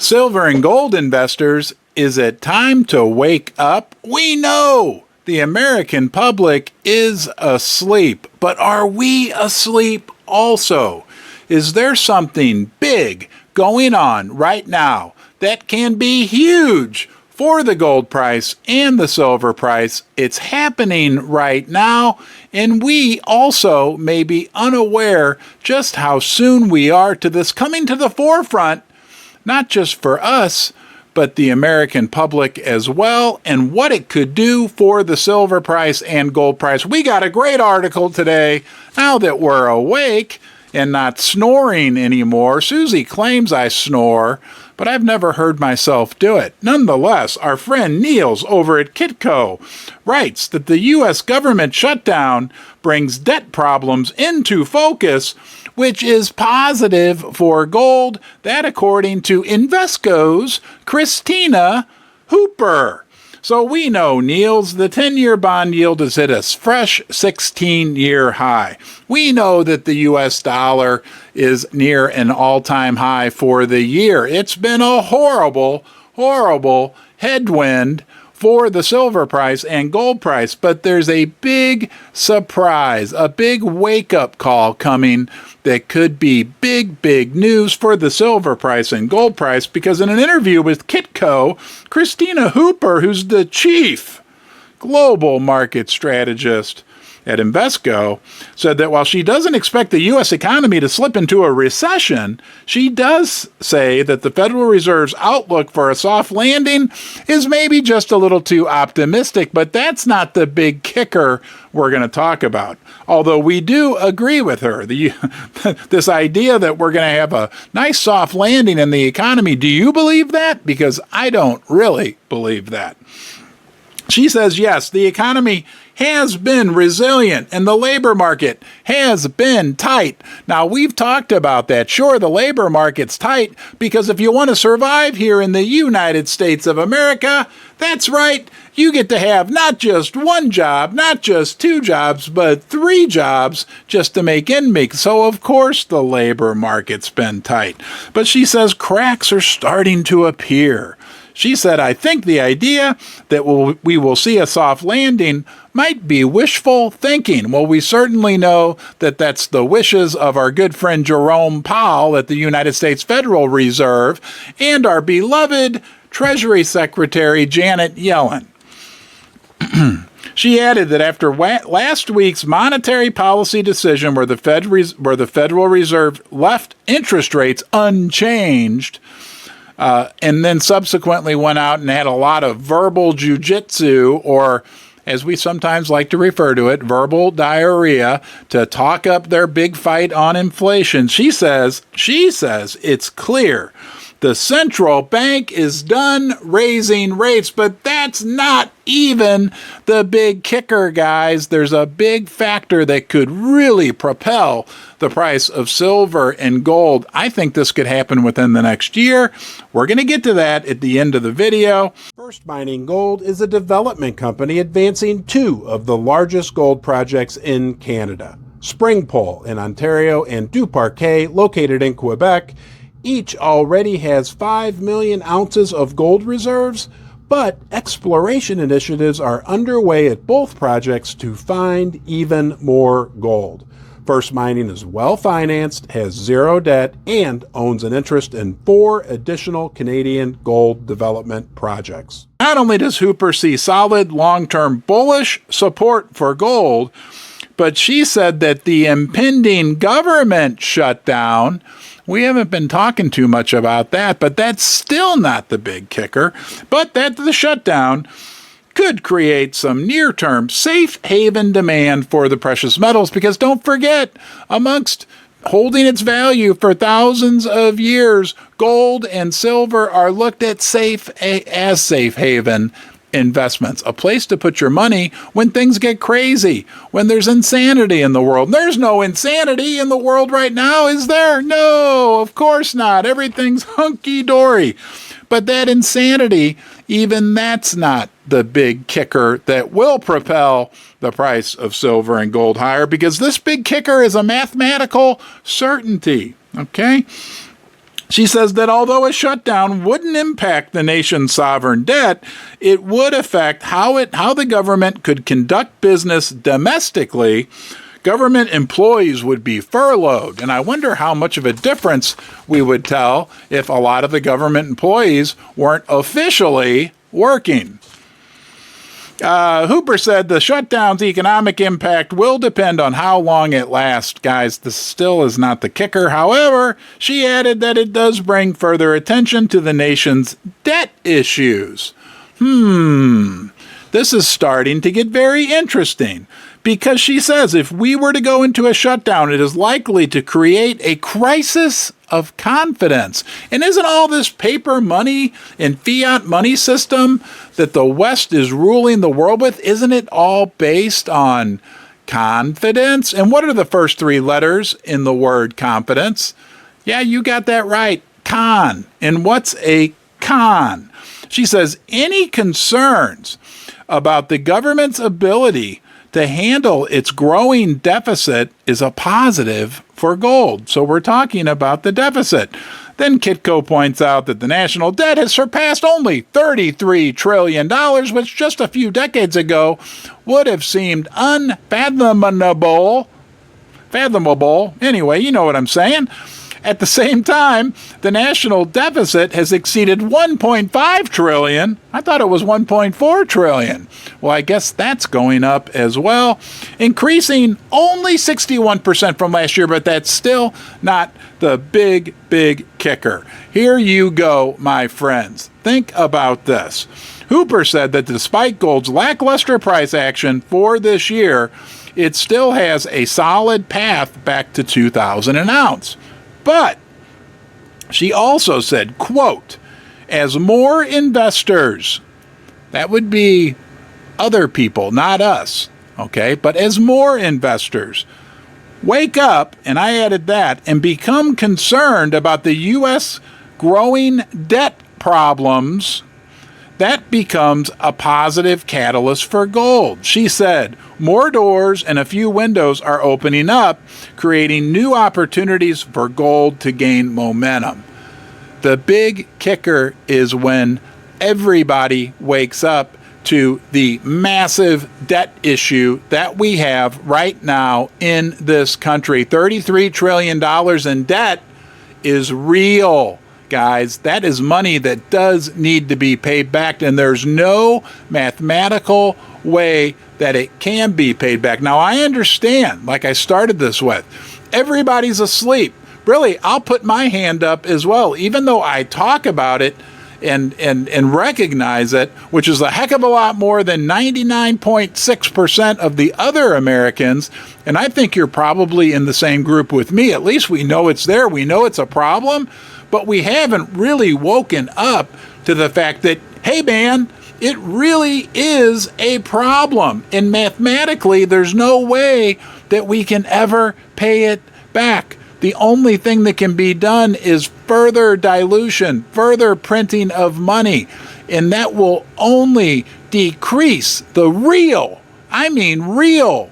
Silver and gold investors, is it time to wake up? We know the American public is asleep, but are we asleep also? Is there something big going on right now that can be huge for the gold price and the silver price? It's happening right now, and we also may be unaware just how soon we are to this coming to the forefront, not just for us, but the American public as well, and what it could do for the silver price and gold price. We got a great article today, now that we're awake and not snoring anymore. Susie claims I snore, but I've never heard myself do it. Nonetheless, our friend Niels over at Kitco writes that the U.S. government shutdown brings debt problems into focus, which is positive for gold. That according to Invesco's Christina Hooper. So we know, Niels, the 10-year bond yield has hit a fresh 16-year high. We know that the U.S. dollar is near an all-time high for the year. It's been a horrible, horrible headwind for the silver price and gold price, but there's a big surprise, a big wake-up call coming that could be big, big news for the silver price and gold price, because in an interview with Kitco, Christina Hooper, who's the chief global market strategist at Invesco, said that while she doesn't expect the U.S. economy to slip into a recession, she does say that the Federal Reserve's outlook for a soft landing is maybe just a little too optimistic, but that's not the big kicker we're going to talk about. Although we do agree with her, this idea that we're going to have a nice soft landing in the economy. Do you believe that? Because I don't really believe that. She says, yes, the economy has been resilient and the labor market has been tight. Now, we've talked about that. Sure, the labor market's tight because if you want to survive here in the United States of America, that's right, you get to have not just one job, not just two jobs, but three jobs just to make ends meet. So, of course, the labor market's been tight. But she says cracks are starting to appear. She said, I think the idea that we will see a soft landing might be wishful thinking. Well, we certainly know that that's the wishes of our good friend Jerome Powell at the United States Federal Reserve and our beloved Treasury Secretary Janet Yellen. She added that after last week's monetary policy decision where the Federal Reserve left interest rates unchanged, and then subsequently went out and had a lot of verbal jujitsu, or as we sometimes like to refer to it, verbal diarrhea, to talk up their big fight on inflation. She says it's clear the central bank is done raising rates, but that's not even the big kicker, guys. There's a big factor that could really propel the price of silver and gold. I think this could happen within the next year. We're going to get to that at the end of the video. First Mining Gold is a development company advancing two of the largest gold projects in Canada. Springpole in Ontario and Duparquet, located in Quebec, each already has 5 million ounces of gold reserves, but exploration initiatives are underway at both projects to find even more gold. First Mining is well-financed, has zero debt, and owns an interest in 4 additional Canadian gold development projects. Not only does Hooper see solid long-term bullish support for gold, but she said that the impending government shutdown, we haven't been talking too much about that, but that's still not the big kicker, but that the shutdown could create some near-term safe haven demand for the precious metals, because don't forget, amongst holding its value for thousands of years, gold and silver are looked at as safe haven investments, a place to put your money when things get crazy, when there's insanity in the world. There's no insanity in the world right now, is there? No, of course not. Everything's hunky-dory. But that insanity, even that's not the big kicker that will propel the price of silver and gold higher, because this big kicker is a mathematical certainty, okay? She says that although a shutdown wouldn't impact the nation's sovereign debt, it would affect how the government could conduct business domestically. Government employees would be furloughed, and I wonder how much of a difference we would tell if a lot of the government employees weren't officially working. Hooper said the shutdown's economic impact will depend on how long it lasts. Guys, this still is not the kicker. However, she added that it does bring further attention to the nation's debt issues. This is starting to get very interesting, because she says if we were to go into a shutdown, it is likely to create a crisis of confidence. And isn't all this paper money and fiat money system that the West is ruling the world with, isn't it all based on confidence? And what are the first three letters in the word confidence? Yeah, you got that right. Con. And what's a con? She says any concerns about the government's ability to handle its growing deficit is a positive for gold. So we're talking about the deficit. Then Kitco points out that the national debt has surpassed only $33 trillion, which just a few decades ago would have seemed unfathomable. Anyway, you know what I'm saying. At the same time, the national deficit has exceeded $1.5 trillion. I thought it was $1.4 trillion. Well, I guess that's going up as well, increasing only 61% from last year, but that's still not the big kicker. Here you go, my friends. Think about this. Hooper said that despite gold's lackluster price action for this year, it still has a solid path back to $2,000 an ounce. But she also said, quote, as more investors, that would be other people, not us, okay? But as more investors wake up, and I added that, and become concerned about the U.S. growing debt problems, that becomes a positive catalyst for gold. She said, more doors and a few windows are opening up, creating new opportunities for gold to gain momentum. The big kicker is when everybody wakes up to the massive debt issue that we have right now in this country. $33 trillion in debt is real. Guys, that is money that does need to be paid back, and there's no mathematical way that it can be paid back. Now, I understand, like I started this with, everybody's asleep. Really, I'll put my hand up as well, even though I talk about it and recognize it, which is a heck of a lot more than 99.6% of the other Americans. And I think you're probably in the same group with me. At least we know it's there. We know it's a problem. But we haven't really woken up to the fact that, hey, man, it really is a problem. And mathematically, there's no way that we can ever pay it back. The only thing that can be done is further dilution, further printing of money. And that will only decrease the real,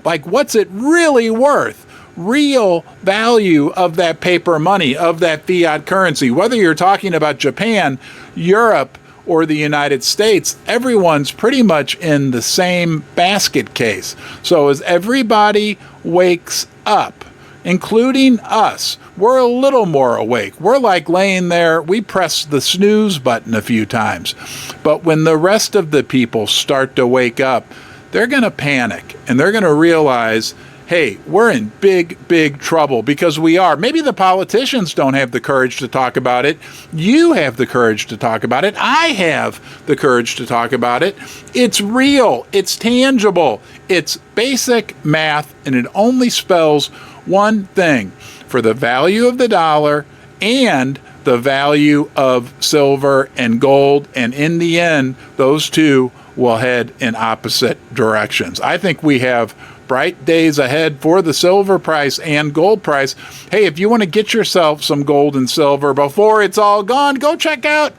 like what's it really worth? Real value of that paper money, of that fiat currency. Whether you're talking about Japan, Europe, or the United States, everyone's pretty much in the same basket case. So as everybody wakes up, including us, we're a little more awake. We're like laying there, we press the snooze button a few times. But when the rest of the people start to wake up, they're going to panic and they're going to realize, hey, we're in big trouble, because we are. Maybe the politicians don't have the courage to talk about it. You have the courage to talk about it. I have the courage to talk about it. It's real. It's tangible. It's basic math, and it only spells one thing: for the value of the dollar and the value of silver and gold. And in the end, those two will head in opposite directions. I think we have bright days ahead for the silver price and gold price. Hey, if you want to get yourself some gold and silver before it's all gone, go check out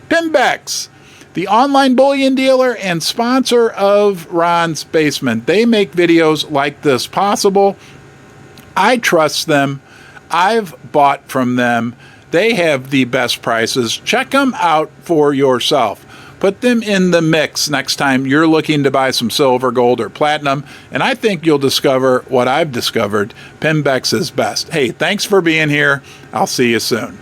Pimbex, the online bullion dealer and sponsor of Ron's Basement. They make videos like this possible. I trust them. I've bought from them. They have the best prices. Check them out for yourself. Put them in the mix next time you're looking to buy some silver, gold, or platinum, and I think you'll discover what I've discovered. Pembex is best. Hey, thanks for being here. I'll see you soon.